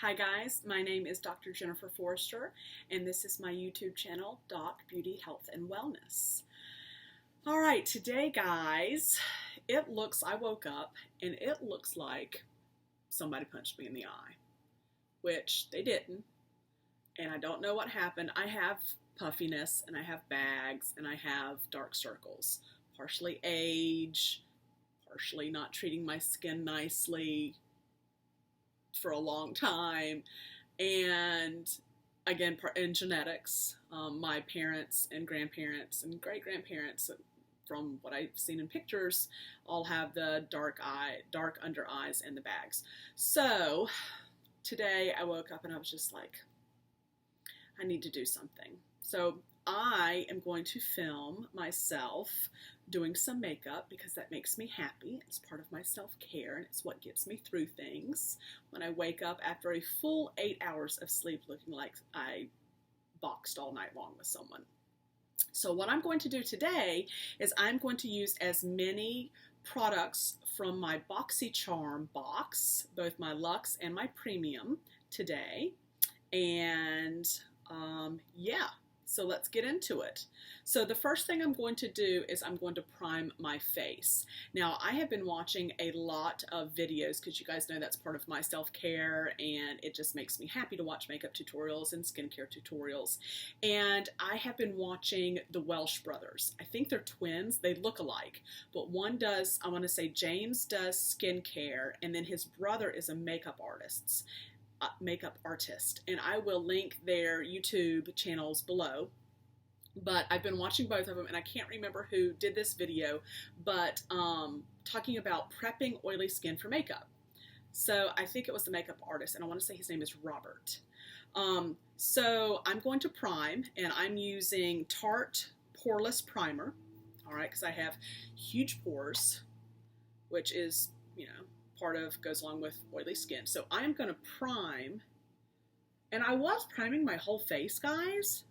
Hi guys, my name is Dr. Jennifer Forrester, and this is my YouTube channel, Doc Beauty, Health, and Wellness. All right, today guys, I woke up and it looks like somebody punched me in the eye, which they didn't, and I don't know what happened. I have puffiness, and I have bags, and I have dark circles, partially age, partially not treating my skin nicely for a long time, and again, in genetics. My parents and grandparents and great-grandparents, from what I've seen in pictures, all have the dark under eyes and the bags. So today I woke up and I was just like, I need to do something. So I am going to film myself doing some makeup because that makes me happy. It's part of my self-care, and it's what gets me through things when I wake up after a full 8 hours of sleep looking like I boxed all night long with someone. So what I'm going to do today is I'm going to use as many products from my BOXYCHARM box, both my Luxe and my Premium today. And yeah. So let's get into it. So the first thing I'm going to do is I'm going to prime my face. Now, I have been watching a lot of videos because you guys know that's part of my self-care, and it just makes me happy to watch makeup tutorials and skincare tutorials. And I have been watching the Welsh brothers. I think they're twins. They look alike, but one does, I want to say James does skincare, and then his brother is a makeup artist, and I will link their YouTube channels below. But I've been watching both of them, and I can't remember who did this video, but talking about prepping oily skin for makeup. So I think it was the makeup artist, and I want to say his name is Robert. So I'm going to prime, and I'm using Tarte Poreless Primer, all right, because I have huge pores, which is, goes along with oily skin. So I'm going to prime, and I was priming my whole face, guys,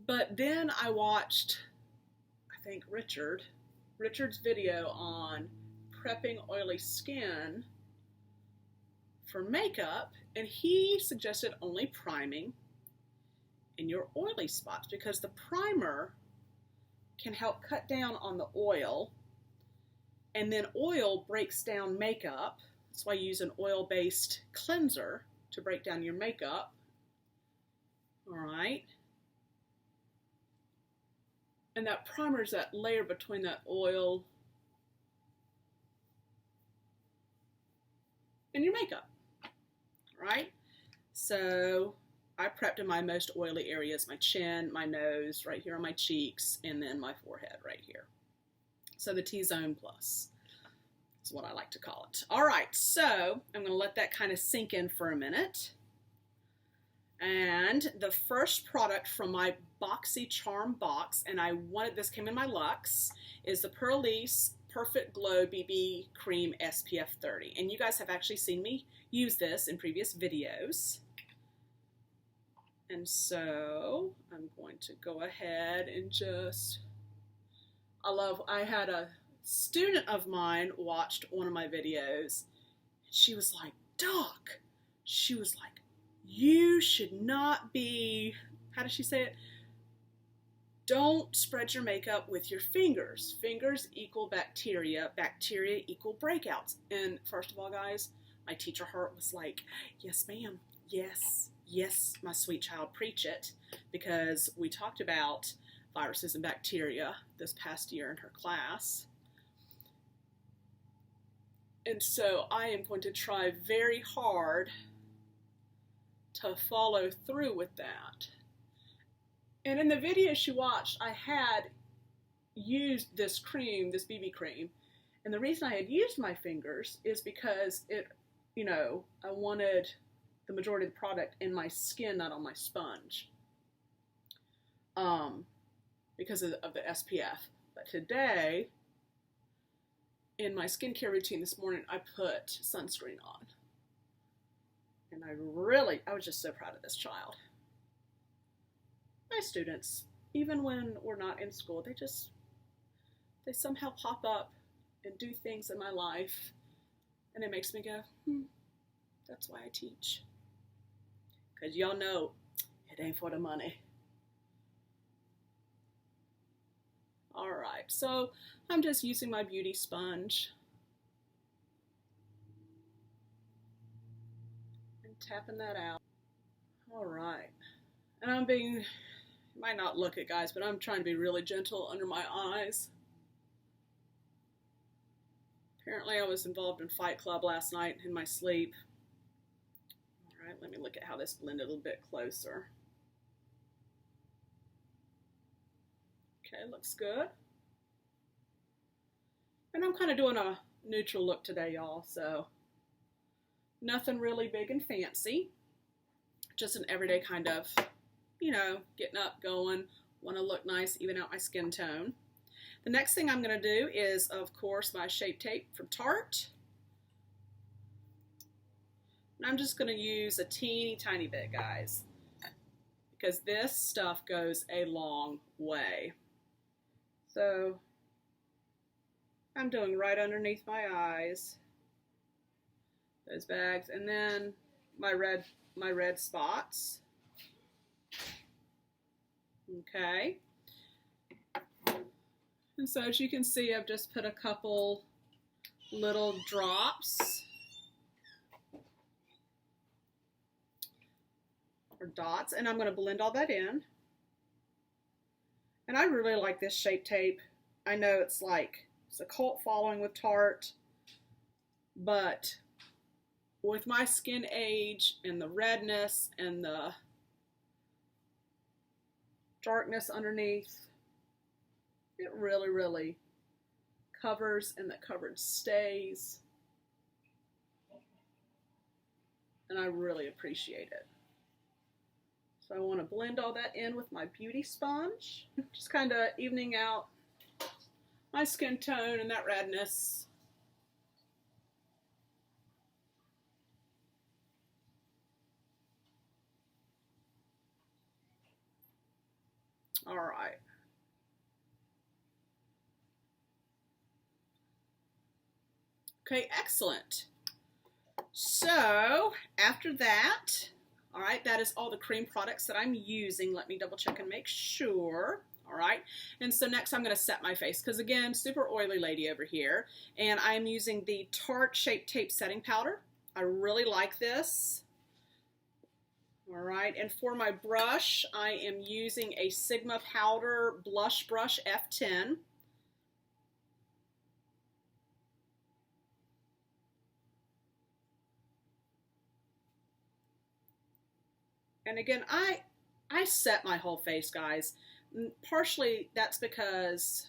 but then I watched, I think, Richard's video on prepping oily skin for makeup, and he suggested only priming in your oily spots because the primer can help cut down on the oil. And then oil breaks down makeup. That's why you use an oil-based cleanser to break down your makeup. All right. And that primer is that layer between that oil and your makeup. All right. So I prepped in my most oily areas, my chin, my nose, right here on my cheeks, and then my forehead right here. So the T-zone plus is what I like to call it. All right, so I'm going to let that kind of sink in for a minute. And the first product from my BOXYCHARM box, and this came in my Luxe, is the Purlisse Perfect Glow BB Cream SPF 30. And you guys have actually seen me use this in previous videos. And so I'm going to go ahead and I had a student of mine watched one of my videos. She was like, Doc, you should not be, how does she say it? Don't spread your makeup with your fingers. Fingers equal bacteria. Bacteria equal breakouts. And first of all, guys, my teacher heart was like, yes, ma'am. Yes, my sweet child, preach it. Because we talked about viruses and bacteria this past year in her class. And so I am going to try very hard to follow through with that. And in the video she watched, I had used this cream, this BB cream. And the reason I had used my fingers is because I wanted the majority of the product in my skin, not on my sponge. Because of the SPF. But today, in my skincare routine this morning, I put sunscreen on. And I was just so proud of this child. My students, even when we're not in school, they somehow pop up and do things in my life, and it makes me go, That's why I teach. Because y'all know it ain't for the money. Alright, so I'm just using my beauty sponge and tapping that out. Alright, and I'm being, you might not look it guys, but I'm trying to be really gentle under my eyes. Apparently I was involved in Fight Club last night in my sleep. Alright, let me look at how this blended a little bit closer. Okay, looks good. And I'm kind of doing a neutral look today, y'all, so nothing really big and fancy. Just an everyday kind of, you know, getting up, going, want to look nice, even out my skin tone. The next thing I'm going to do is, of course, my Shape Tape from Tarte. And I'm just going to use a teeny tiny bit, guys, because this stuff goes a long way. So I'm doing right underneath my eyes, those bags, and then my red spots. Okay. And so as you can see, I've just put a couple little drops or dots, and I'm going to blend all that in. And I really like this Shape Tape. I know it's a cult following with Tarte, but with my skin age and the redness and the darkness underneath, it really, really covers, and the coverage stays. And I really appreciate it. So I want to blend all that in with my beauty sponge, just kind of evening out my skin tone and that redness. All right. Okay, excellent. So after that, all right, that is all the cream products that I'm using. Let me double check and make sure. All right, and so next I'm going to set my face, because again, super oily lady over here, and I'm using the Tarte Shape Tape setting powder. I really like this. All right, and for my brush, I am using a Sigma Powder Blush Brush F10. And again, I set my whole face, guys. Partially that's because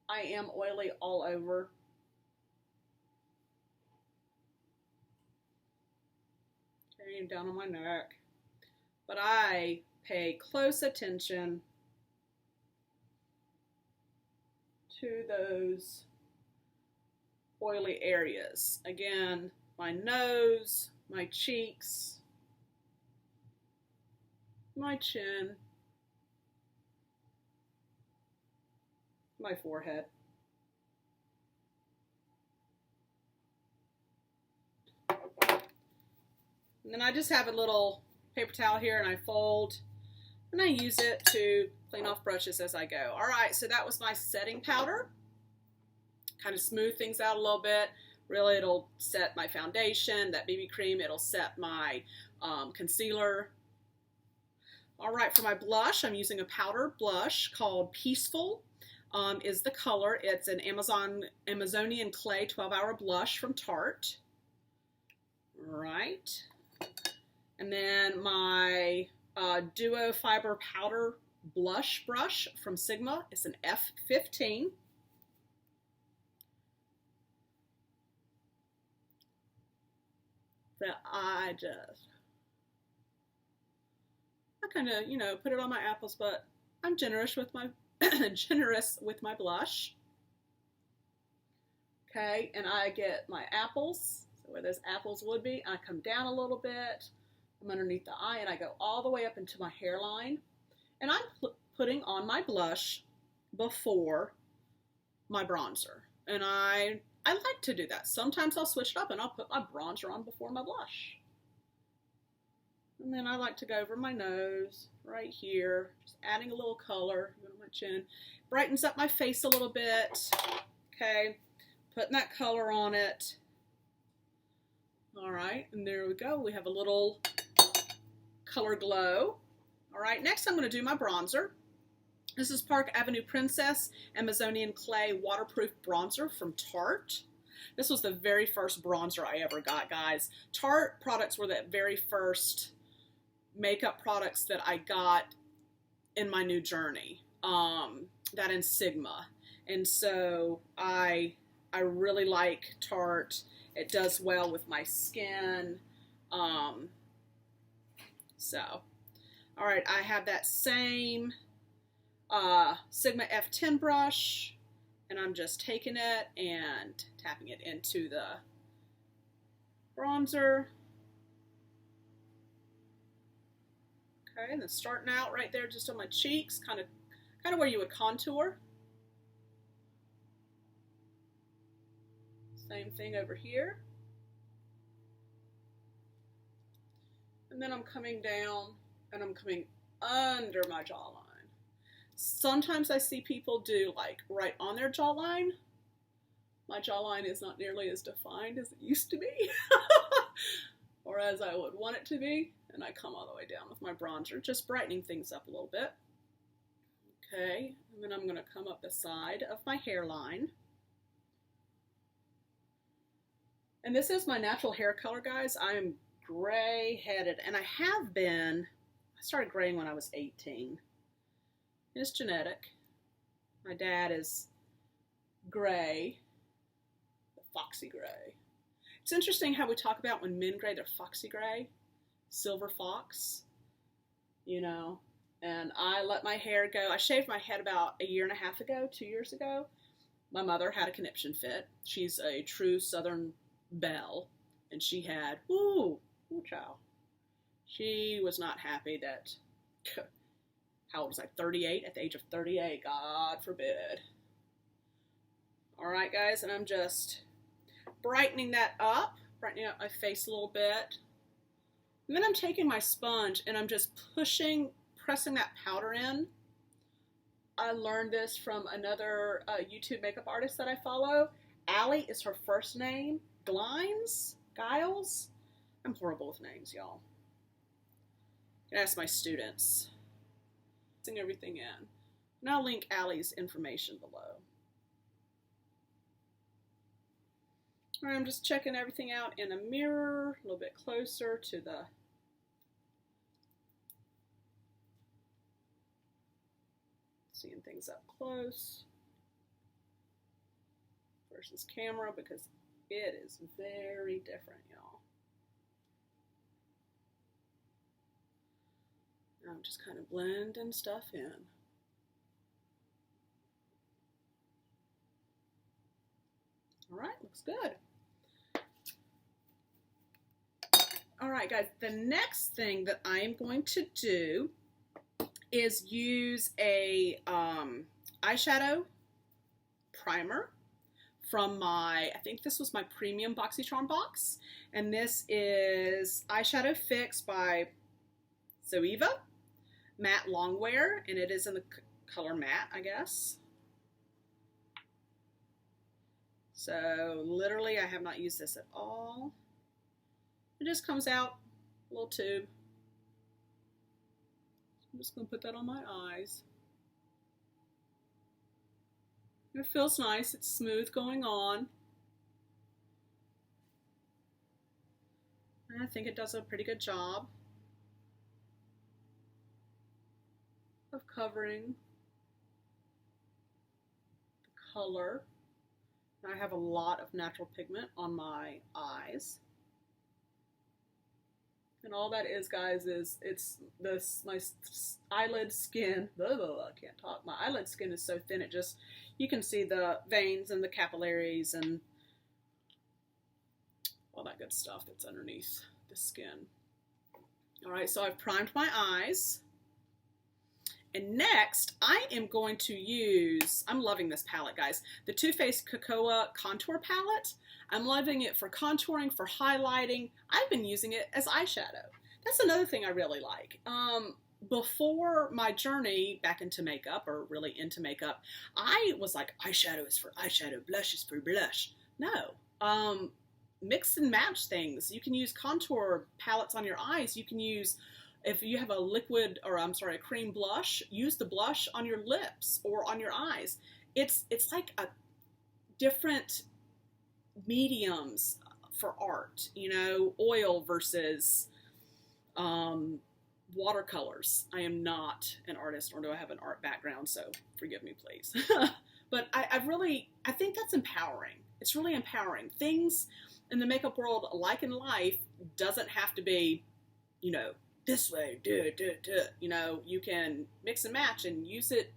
I am oily all over. Okay, down on my neck. But I pay close attention to those oily areas. Again, my nose, my cheeks, my chin, my forehead. And then I just have a little paper towel here, and I fold, and I use it to clean off brushes as I go. All right, so that was my setting powder. Kind of smooth things out a little bit. Really, it'll set my foundation, that BB cream, it'll set my concealer. All right, for my blush, I'm using a powder blush called Peaceful, is the color. It's an Amazonian Clay 12-hour blush from Tarte. All right. And then my Duo Fiber Powder Blush Brush from Sigma is an F15. That I kind of, you know, put it on my apples, but I'm generous with my blush. Okay, and I get my apples, so where those apples would be, I come down a little bit, I'm underneath the eye, and I go all the way up into my hairline, and I'm putting on my blush before my bronzer, and I I like to do that. Sometimes I'll switch it up and I'll put my bronzer on before my blush. And then I like to go over my nose right here, just adding a little color on my chin. Brightens up my face a little bit. Okay, putting that color on it. All right, and there we go. We have a little color glow. All right, next I'm going to do my bronzer. This is Park Avenue Princess Amazonian Clay Waterproof Bronzer from Tarte. This was the very first bronzer I ever got, guys. Tarte products were the very first makeup products that I got in my new journey, that and Sigma. And so I really like Tarte. It does well with my skin. All right, I have that same Sigma F10 brush, and I'm just taking it and tapping it into the bronzer. Okay, and then starting out right there just on my cheeks, kind of where you would contour. Same thing over here. And then I'm coming down and I'm coming under my jawline. Sometimes I see people do like right on their jawline. My jawline is not nearly as defined as it used to be, or as I would want it to be. And I come all the way down with my bronzer, just brightening things up a little bit. Okay, and then I'm going to come up the side of my hairline. And this is my natural hair color, guys. I am gray-headed, and I have been. I started graying when I was 18. It's genetic. My dad is gray, foxy gray. It's interesting how we talk about when men gray, they're foxy gray, silver fox, you know. And I let my hair go. I shaved my head about a year and a half ago, 2 years ago. My mother had a conniption fit. She's a true Southern belle, and she had, ooh child. She was not happy that, how old was I, 38? At the age of 38, God forbid. All right, guys, and I'm just brightening that up, brightening up my face a little bit. And then I'm taking my sponge and I'm just pressing that powder in. I learned this from another YouTube makeup artist that I follow. Allie is her first name. Giles? I'm horrible with names, y'all. You can ask my students. Putting everything in. And I'll link Allie's information below. All right, I'm just checking everything out in a mirror, a little bit closer to the seeing things up close versus camera, because it is very different, y'all. Now I'm just kind of blending stuff in. All right, looks good. All right, guys, the next thing that I am going to do is use a eyeshadow primer from my, I think this was my premium BOXYCHARM box, and this is Eyeshadow Fix by Zoeva Matte Longwear, and it is in the color matte, I guess. So literally I have not used this at all. It just comes out, a little tube. I'm just going to put that on my eyes. It feels nice. It's smooth going on. And I think it does a pretty good job of covering the color. I have a lot of natural pigment on my eyes. And all that is, guys, is my eyelid skin. Blah, blah, blah, I can't talk. My eyelid skin is so thin, it just, you can see the veins and the capillaries and all that good stuff that's underneath the skin. All right, so I've primed my eyes. And next, I am going to use, I'm loving this palette, guys, the Too Faced Cocoa Contour Palette. I'm loving it for contouring, for highlighting. I've been using it as eyeshadow. That's another thing I really like. Before my journey back into makeup, or really into makeup, I was like, eyeshadow is for eyeshadow, blush is for blush. No. Mix and match things. You can use contour palettes on your eyes. You can use, if you have a liquid, or I'm sorry, a cream blush, use the blush on your lips or on your eyes. It's like a different mediums for art, you know, oil versus watercolors. I am not an artist, nor do I have an art background, so forgive me, please. But I think that's empowering. It's really empowering. Things in the makeup world, like in life, doesn't have to be, you know, this way, you know, you can mix and match and use it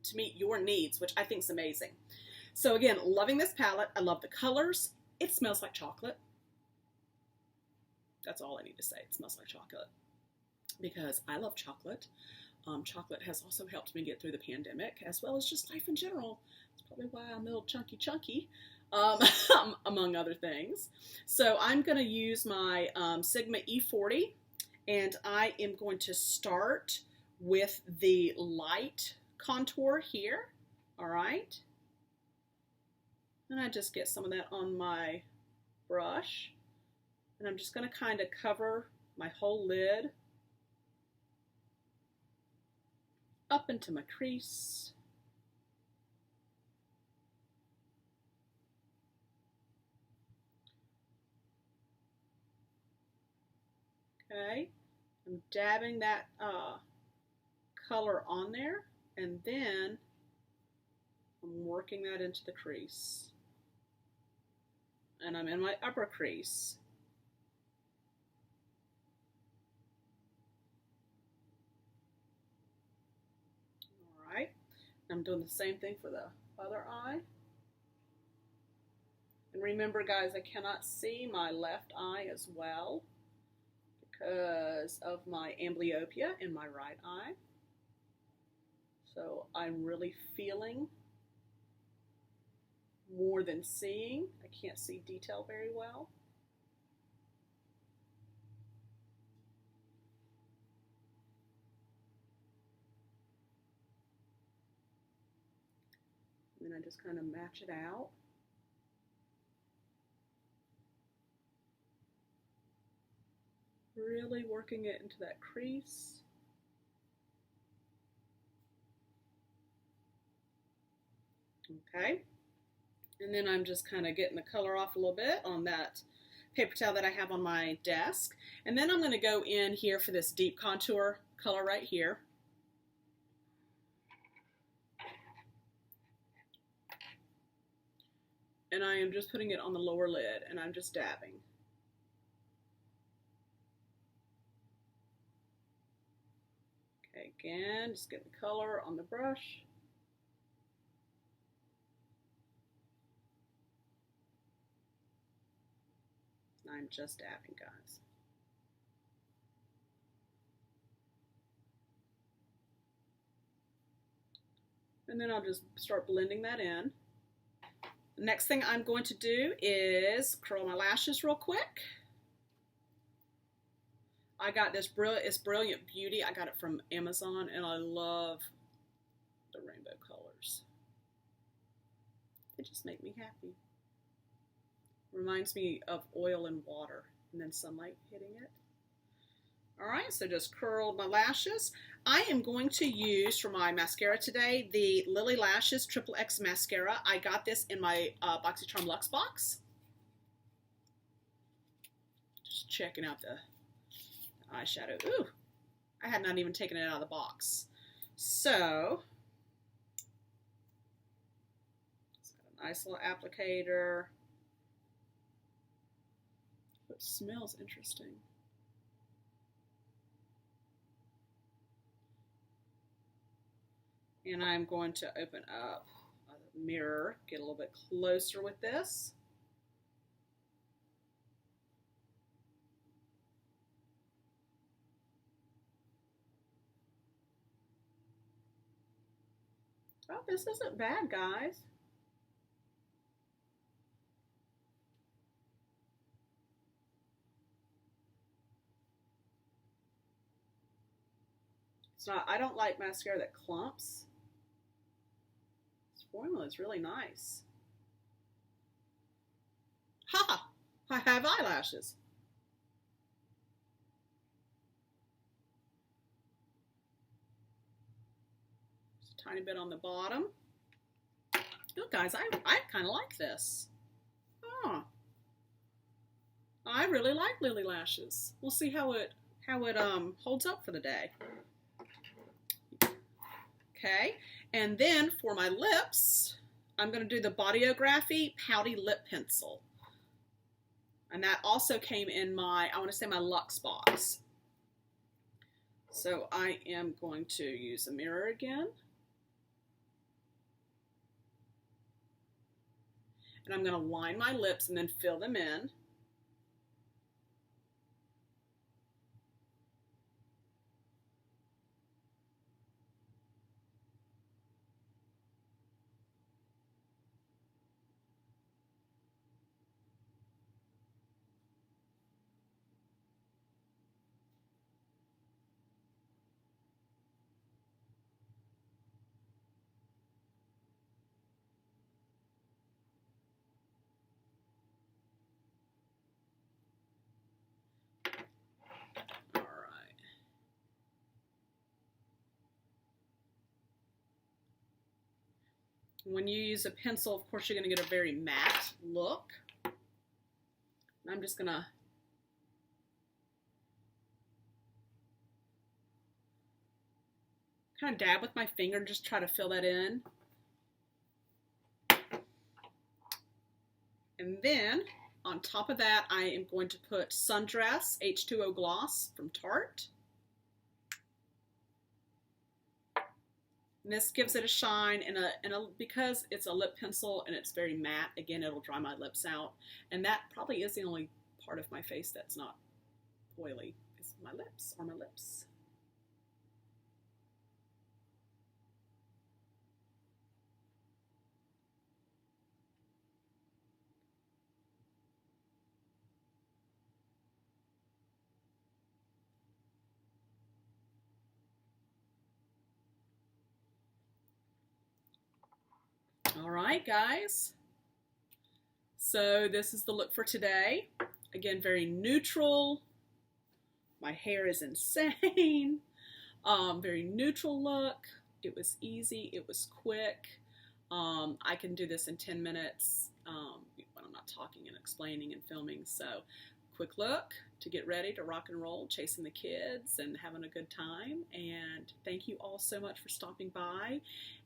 to meet your needs, which I think is amazing. So again, loving this palette. I love the colors. It smells like chocolate. That's all I need to say. It smells like chocolate because I love chocolate. Chocolate has also helped me get through the pandemic, as well as just life in general. It's probably why I'm a little chunky. Among other things. So I'm going to use my Sigma E40, and I am going to start with the light contour here. All right. And I just get some of that on my brush, and I'm just going to kind of cover my whole lid up into my crease. Okay, I'm dabbing that color on there, and then I'm working that into the crease. And I'm in my upper crease. All right, I'm doing the same thing for the other eye. And remember, guys, I cannot see my left eye as well because of my amblyopia in my right eye. So I'm really feeling more than seeing. I can't see detail very well. And then I just kind of match it out. Really working it into that crease. Okay. And then I'm just kind of getting the color off a little bit on that paper towel that I have on my desk. And then I'm going to go in here for this deep contour color right here. And I am just putting it on the lower lid, and I'm just dabbing. Okay, again, just get the color on the brush. I'm just dabbing, guys. And then I'll just start blending that in. The next thing I'm going to do is curl my lashes real quick. I got this Brilliant Beauty. I got it from Amazon, and I love the rainbow colors. They just make me happy. Reminds me of oil and water, and then sunlight hitting it. All right, so just curled my lashes. I am going to use for my mascara today the Lily Lashes Triple X Mascara. I got this in my BOXYCHARM Luxe box. Just checking out the eyeshadow. Ooh, I had not even taken it out of the box. So, it's got a nice little applicator. It smells interesting. And I'm going to open up a mirror, get a little bit closer with this. Oh, this isn't bad, guys. It's not, I don't like mascara that clumps. This formula is really nice. Ha! I have eyelashes. Just a tiny bit on the bottom. Look, guys, I kind of like this. Oh, I really like Lily lashes. We'll see how it holds up for the day. Okay, and then for my lips, I'm going to do the Bodyography Pouty Lip Pencil. And that also came in my, I want to say my Luxe box. So I am going to use a mirror again. And I'm going to line my lips and then fill them in. When you use a pencil, of course, you're going to get a very matte look. I'm just going to kind of dab with my finger and just try to fill that in. And then, on top of that, I am going to put Sundress H2O Gloss from Tarte. And this gives it a shine, and because it's a lip pencil and it's very matte, again, it'll dry my lips out. And that probably is the only part of my face that's not oily, is my lips, or my lips. All right, guys. So this is the look for today. Again, very neutral. My hair is insane. Very neutral look. It was easy. It was quick. I can do this in 10 minutes when I'm not talking and explaining and filming. So quick look to get ready to rock and roll, chasing the kids and having a good time. And thank you all so much for stopping by.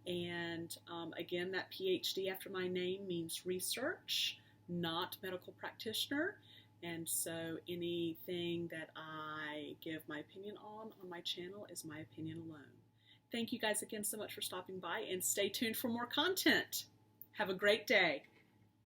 And again, that PhD after my name means research, not medical practitioner. And so anything that I give my opinion on my channel is my opinion alone. Thank you guys again so much for stopping by, and stay tuned for more content. Have a great day.